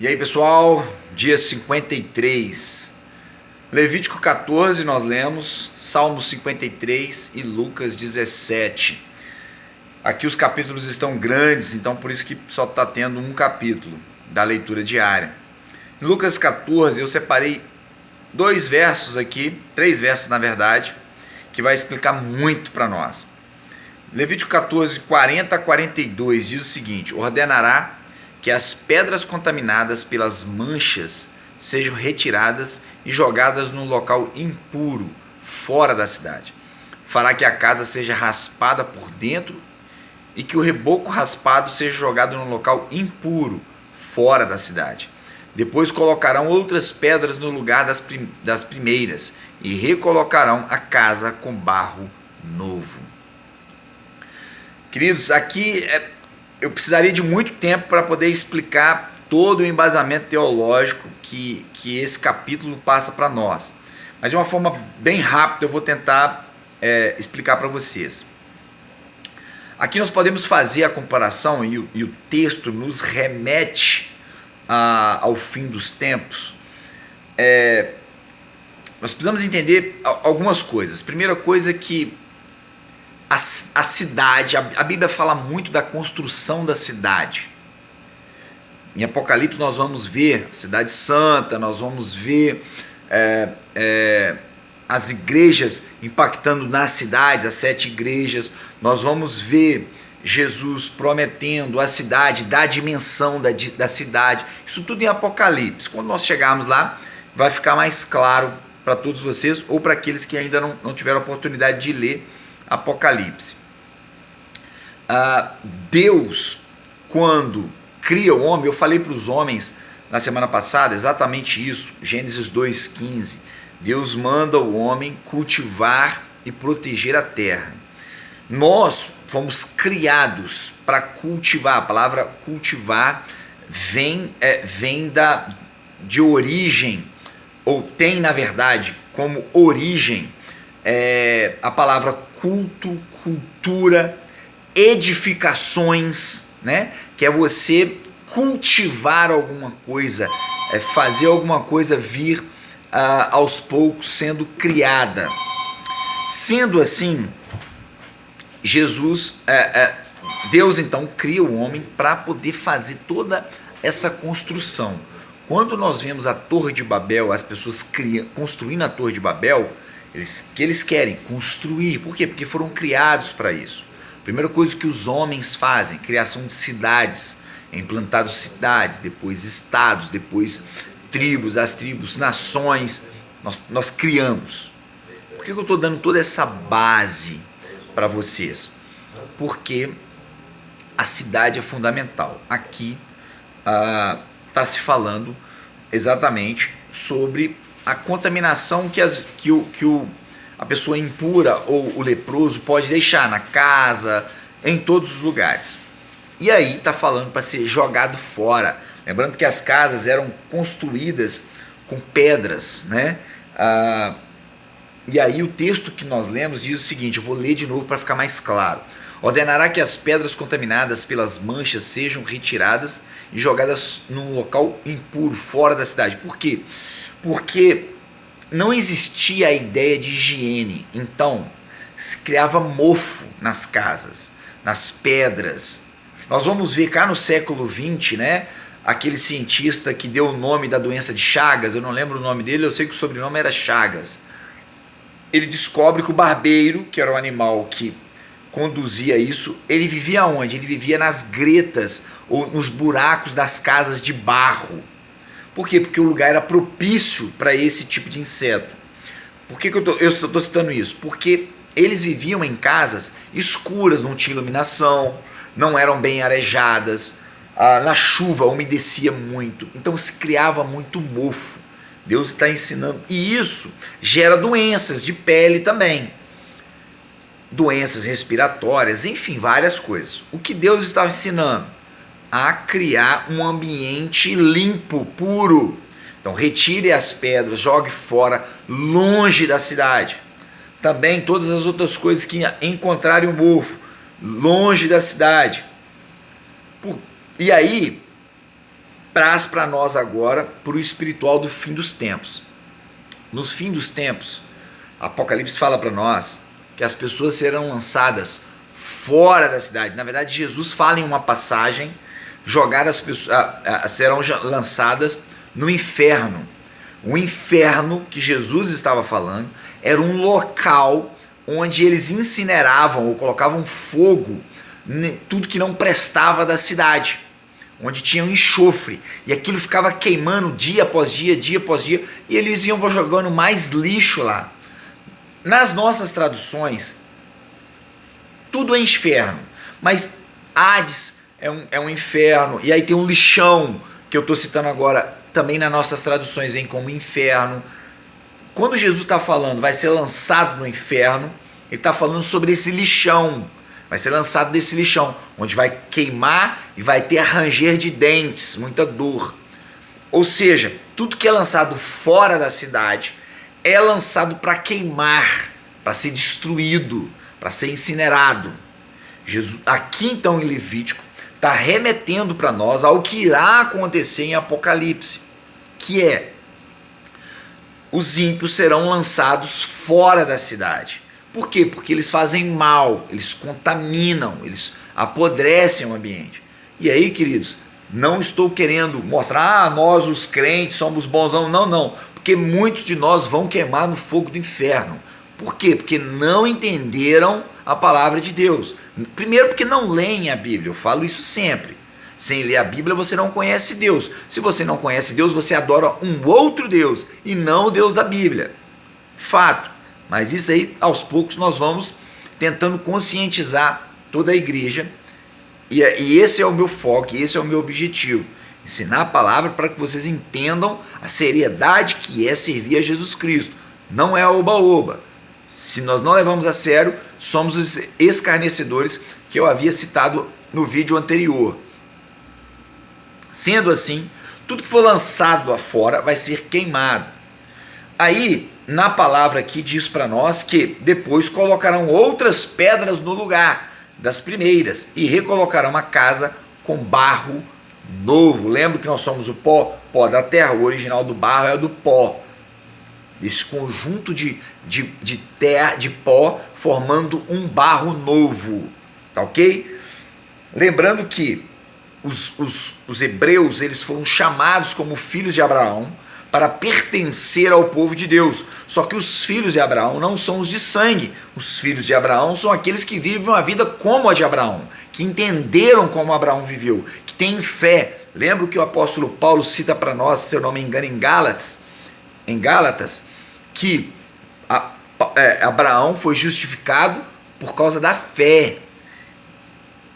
E aí, pessoal, dia 53, Levítico 14 nós lemos, Salmo 53 e Lucas 17. Aqui os capítulos estão grandes, então por isso que só está tendo um capítulo da leitura diária. Em Lucas 14 eu separei dois versos aqui, três versos na verdade, que vai explicar muito para nós. Levítico 14, 40 a 42 diz o seguinte: ordenará que as pedras contaminadas pelas manchas sejam retiradas e jogadas num local impuro, fora da cidade. Fará que a casa seja raspada por dentro e que o reboco raspado seja jogado num local impuro, fora da cidade. Depois colocarão outras pedras no lugar das primeiras e recolocarão a casa com barro novo. Queridos, aqui eu precisaria de muito tempo para poder explicar todo o embasamento teológico que esse capítulo passa para nós. Mas de uma forma bem rápida eu vou tentar explicar para vocês. Aqui nós podemos fazer a comparação e o texto nos remete ao fim dos tempos. Nós precisamos entender algumas coisas. Primeira coisa é que a cidade, a Bíblia fala muito da construção da cidade. Em Apocalipse nós vamos ver a cidade santa, nós vamos ver as igrejas impactando nas cidades, as 7 igrejas, nós vamos ver Jesus prometendo a cidade, da dimensão da cidade, isso tudo em Apocalipse. Quando nós chegarmos lá, vai ficar mais claro para todos vocês, ou para aqueles que ainda não tiveram a oportunidade de ler Apocalipse. Deus, quando cria o homem, eu falei para os homens na semana passada exatamente isso, Gênesis 2,15, Deus manda o homem cultivar e proteger a terra. Nós fomos criados para cultivar. A palavra cultivar vem de origem, ou tem na verdade como origem a palavra culto, cultura, edificações, né? Que é você cultivar alguma coisa, fazer alguma coisa vir aos poucos sendo criada. Sendo assim, Deus então cria o homem para poder fazer toda essa construção. Quando nós vemos a Torre de Babel, as pessoas construindo a Torre de Babel, eles querem construir. Por quê? Porque foram criados para isso. Primeira coisa que os homens fazem, criação de cidades, implantados cidades, depois estados, depois tribos, as tribos, nações, nós criamos. Por que eu estou dando toda essa base para vocês? Porque a cidade é fundamental. Aqui está se falando exatamente sobre a contaminação que a pessoa impura ou o leproso pode deixar na casa, em todos os lugares. E aí está falando para ser jogado fora. Lembrando que as casas eram construídas com pedras, né? E aí o texto que nós lemos diz o seguinte, eu vou ler de novo para ficar mais claro. Ordenará que as pedras contaminadas pelas manchas sejam retiradas e jogadas num local impuro, fora da cidade. Por quê? Porque não existia a ideia de higiene, então se criava mofo nas casas, nas pedras. Nós vamos ver cá no século XX, né, aquele cientista que deu o nome da doença de Chagas, eu não lembro o nome dele, eu sei que o sobrenome era Chagas. Ele descobre que o barbeiro, que era o animal que conduzia isso, ele vivia onde? Ele vivia nas gretas ou nos buracos das casas de barro. Por quê? Porque o lugar era propício para esse tipo de inseto. Por que eu estou citando isso? Porque eles viviam em casas escuras, não tinha iluminação, não eram bem arejadas, na chuva umedecia muito, então se criava muito mofo. Deus está ensinando, e isso gera doenças de pele também, doenças respiratórias, enfim, várias coisas. O que Deus está ensinando? A criar um ambiente limpo, puro. Então retire as pedras, jogue fora, longe da cidade. Também todas as outras coisas que encontrarem o mofo, longe da cidade. E aí traz para nós agora para o espiritual do fim dos tempos. No fim dos tempos, Apocalipse fala para nós que as pessoas serão lançadas fora da cidade. Na verdade, Jesus fala em uma passagem, as pessoas serão lançadas no inferno. O inferno que Jesus estava falando era um local onde eles incineravam ou colocavam fogo em tudo que não prestava da cidade, onde tinha um enxofre, e aquilo ficava queimando dia após dia, e eles iam jogando mais lixo lá. Nas nossas traduções, tudo é inferno, mas Hades é um inferno, e aí tem um lixão, que eu estou citando agora, também nas nossas traduções vem como inferno. Quando Jesus está falando, vai ser lançado no inferno, ele está falando sobre esse lixão, vai ser lançado desse lixão, onde vai queimar e vai ter ranger de dentes, muita dor. Ou seja, tudo que é lançado fora da cidade é lançado para queimar, para ser destruído, para ser incinerado. Jesus, aqui então em Levítico, está remetendo para nós ao que irá acontecer em Apocalipse, que é: os ímpios serão lançados fora da cidade. Por quê? Porque eles fazem mal, eles contaminam, eles apodrecem o ambiente. E aí, queridos, não estou querendo mostrar, nós os crentes somos bonzão, não, porque muitos de nós vão queimar no fogo do inferno. Por quê? Porque não entenderam a palavra de Deus. Primeiro, porque não leem a Bíblia, eu falo isso sempre. Sem ler a Bíblia você não conhece Deus. Se você não conhece Deus, você adora um outro Deus e não o Deus da Bíblia. Fato. Mas isso aí, aos poucos, nós vamos tentando conscientizar toda a igreja. E esse é o meu foco, esse é o meu objetivo. Ensinar a palavra para que vocês entendam a seriedade que é servir a Jesus Cristo. Não é oba-oba. Se nós não levamos a sério, somos os escarnecedores que eu havia citado no vídeo anterior. Sendo assim, tudo que for lançado lá fora vai ser queimado. Aí, na palavra aqui diz para nós que depois colocarão outras pedras no lugar das primeiras e recolocarão a casa com barro novo. Lembra que nós somos o pó da terra, o original do barro é o do pó. Esse conjunto de terra, de pó, formando um barro novo, tá ok? Lembrando que os hebreus, eles foram chamados como filhos de Abraão para pertencer ao povo de Deus. Só que os filhos de Abraão não são os de sangue. Os filhos de Abraão são aqueles que vivem uma vida como a de Abraão, que entenderam como Abraão viveu, que têm fé. Lembra que o apóstolo Paulo cita para nós, se eu não me engano, em Gálatas, que Abraão foi justificado por causa da fé.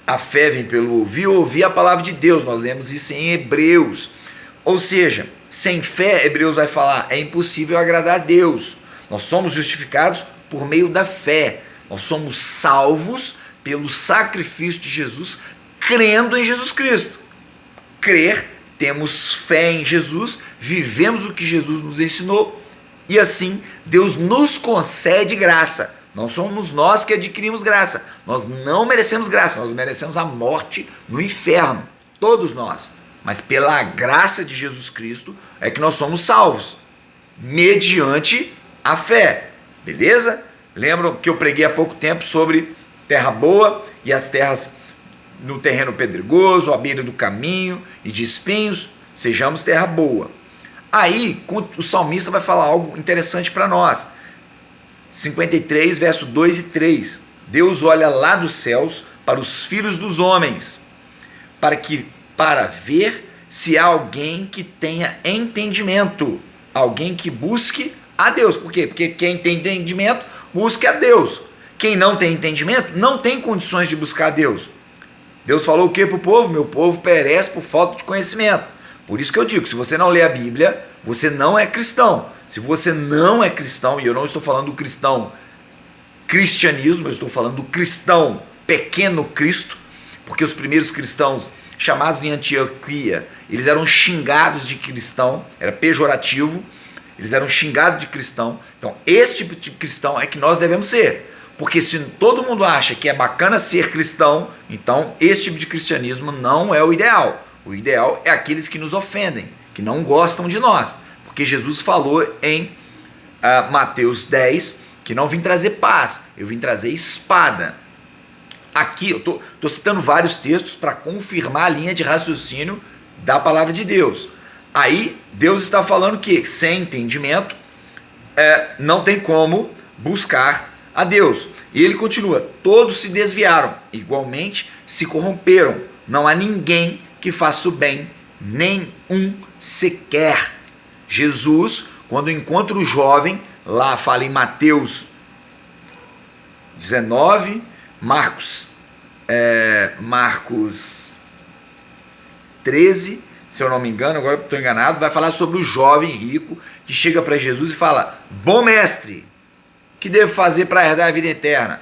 A fé vem pelo ouvir a palavra de Deus. Nós lemos isso em Hebreus. Ou seja, sem fé, Hebreus vai falar, é impossível agradar a Deus. Nós somos justificados por meio da fé. Nós somos salvos pelo sacrifício de Jesus, crendo em Jesus Cristo. Crer, temos fé em Jesus, vivemos o que Jesus nos ensinou, e assim Deus nos concede graça. Não somos nós que adquirimos graça. Nós não merecemos graça, nós merecemos a morte no inferno. Todos nós. Mas pela graça de Jesus Cristo é que nós somos salvos. Mediante a fé. Beleza? Lembram que eu preguei há pouco tempo sobre terra boa e as terras no terreno pedregoso, à beira do caminho e de espinhos. Sejamos terra boa. Aí o salmista vai falar algo interessante para nós. 53, verso 2 e 3. Deus olha lá dos céus para os filhos dos homens, para ver se há alguém que tenha entendimento, alguém que busque a Deus. Por quê? Porque quem tem entendimento, busque a Deus. Quem não tem entendimento, não tem condições de buscar a Deus. Deus falou o que para o povo? Meu povo perece por falta de conhecimento. Por isso que eu digo, se você não lê a Bíblia, você não é cristão. Se você não é cristão, e eu não estou falando do cristão cristianismo, eu estou falando do cristão pequeno Cristo, porque os primeiros cristãos chamados em Antioquia, eles eram xingados de cristão, era pejorativo, eles eram xingados de cristão. Então esse tipo de cristão é que nós devemos ser, porque se todo mundo acha que é bacana ser cristão, então esse tipo de cristianismo não é o ideal. O ideal é aqueles que nos ofendem, que não gostam de nós. Porque Jesus falou em Mateus 10 que não vim trazer paz, eu vim trazer espada. Aqui eu estou citando vários textos para confirmar a linha de raciocínio da palavra de Deus. Aí Deus está falando que sem entendimento não tem como buscar a Deus. E ele continua: todos se desviaram, igualmente se corromperam. Não há ninguém que faça o bem, nem um sequer. Jesus, quando encontra o jovem, lá fala em Mateus 19, Marcos 13, se eu não me engano, agora estou enganado, vai falar sobre o jovem rico que chega para Jesus e fala: bom mestre, o que devo fazer para herdar a vida eterna?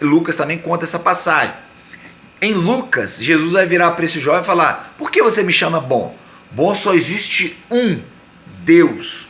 Lucas também conta essa passagem. Em Lucas, Jesus vai virar para esse jovem e falar: por que você me chama bom? Bom só existe um Deus.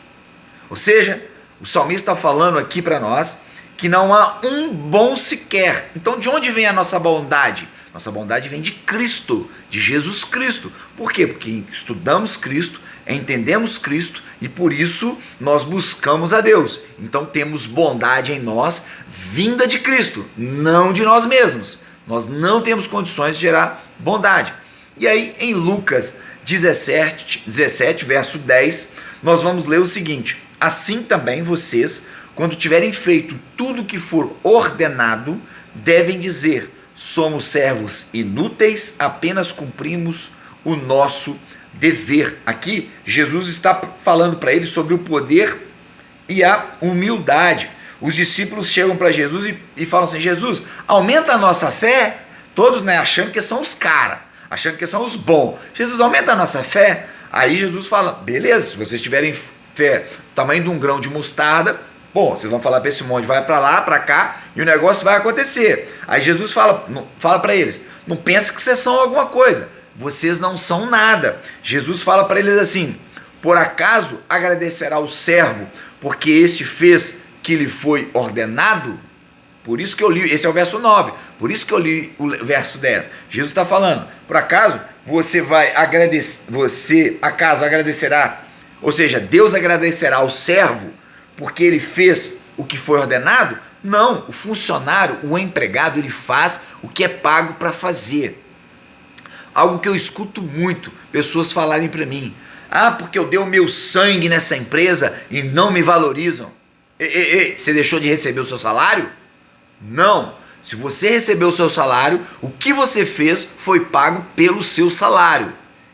Ou seja, o salmista está falando aqui para nós que não há um bom sequer. Então de onde vem a nossa bondade? Nossa bondade vem de Cristo, de Jesus Cristo. Por quê? Porque estudamos Cristo, entendemos Cristo e por isso nós buscamos a Deus. Então temos bondade em nós vinda de Cristo, não de nós mesmos. Nós não temos condições de gerar bondade. E aí em Lucas 17, verso 10, nós vamos ler o seguinte: assim também vocês, quando tiverem feito tudo o que for ordenado, devem dizer: somos servos inúteis, apenas cumprimos o nosso dever. Aqui, Jesus está falando para eles sobre o poder e a humildade. Os discípulos chegam para Jesus e falam assim: Jesus, aumenta a nossa fé. Todos achando que são os caras, achando que são os bons. Jesus, aumenta a nossa fé. Aí Jesus fala: beleza, se vocês tiverem fé tamanho de um grão de mostarda, bom, vocês vão falar para esse monte, vai para lá, para cá, e o negócio vai acontecer. Aí Jesus fala para eles: não pensa que vocês são alguma coisa, vocês não são nada. Jesus fala para eles assim: por acaso agradecerá o servo, porque este fez que lhe foi ordenado? Por isso que eu li, esse é o verso 9, por isso que eu li o verso 10. Jesus está falando: por acaso você vai agradecer, acaso agradecerá, ou seja, Deus agradecerá ao servo porque ele fez o que foi ordenado? Não, o funcionário, o empregado, ele faz o que é pago para fazer. Algo que eu escuto muito pessoas falarem para mim: porque eu dei o meu sangue nessa empresa e não me valorizam. Você deixou de receber o seu salário? Não. Se você recebeu o seu salário, o que você fez foi pago pelo seu salário.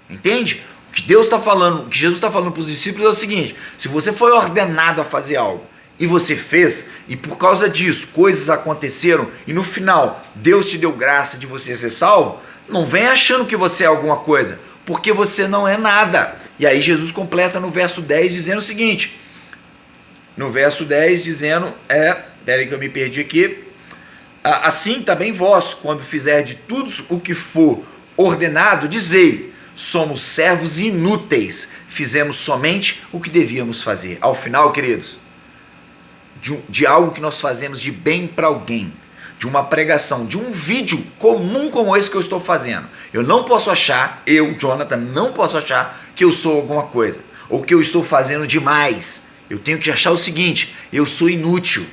Entende? O que Deus está falando, o que Jesus está falando para os discípulos é o seguinte: se você foi ordenado a fazer algo e você fez, e por causa disso coisas aconteceram e no final Deus te deu graça de você ser salvo, não vem achando que você é alguma coisa, porque você não é nada. E aí Jesus completa no verso 10 dizendo o seguinte, no verso 10 dizendo, peraí que eu me perdi aqui: assim também vós, quando fizer de tudo o que for ordenado, dizei: somos servos inúteis, fizemos somente o que devíamos fazer. Ao final, queridos, de algo que nós fazemos de bem para alguém, de uma pregação, de um vídeo comum como esse que eu estou fazendo, eu não posso achar, Jonathan, não posso achar que eu sou alguma coisa, ou que eu estou fazendo demais. Eu tenho que achar o seguinte: eu sou inútil,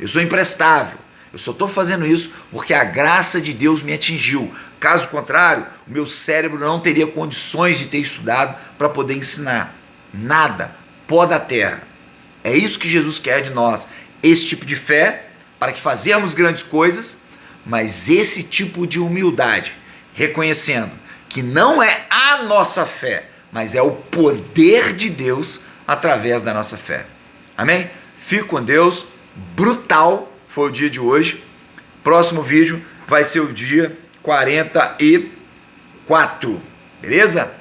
eu sou imprestável, eu só estou fazendo isso porque a graça de Deus me atingiu. Caso contrário, o meu cérebro não teria condições de ter estudado para poder ensinar. Nada, pó da terra. É isso que Jesus quer de nós, esse tipo de fé, para que fazermos grandes coisas, mas esse tipo de humildade, reconhecendo que não é a nossa fé, mas é o poder de Deus através da nossa fé. Amém? Fico com Deus. Brutal foi o dia de hoje. Próximo vídeo vai ser o dia 44. Beleza?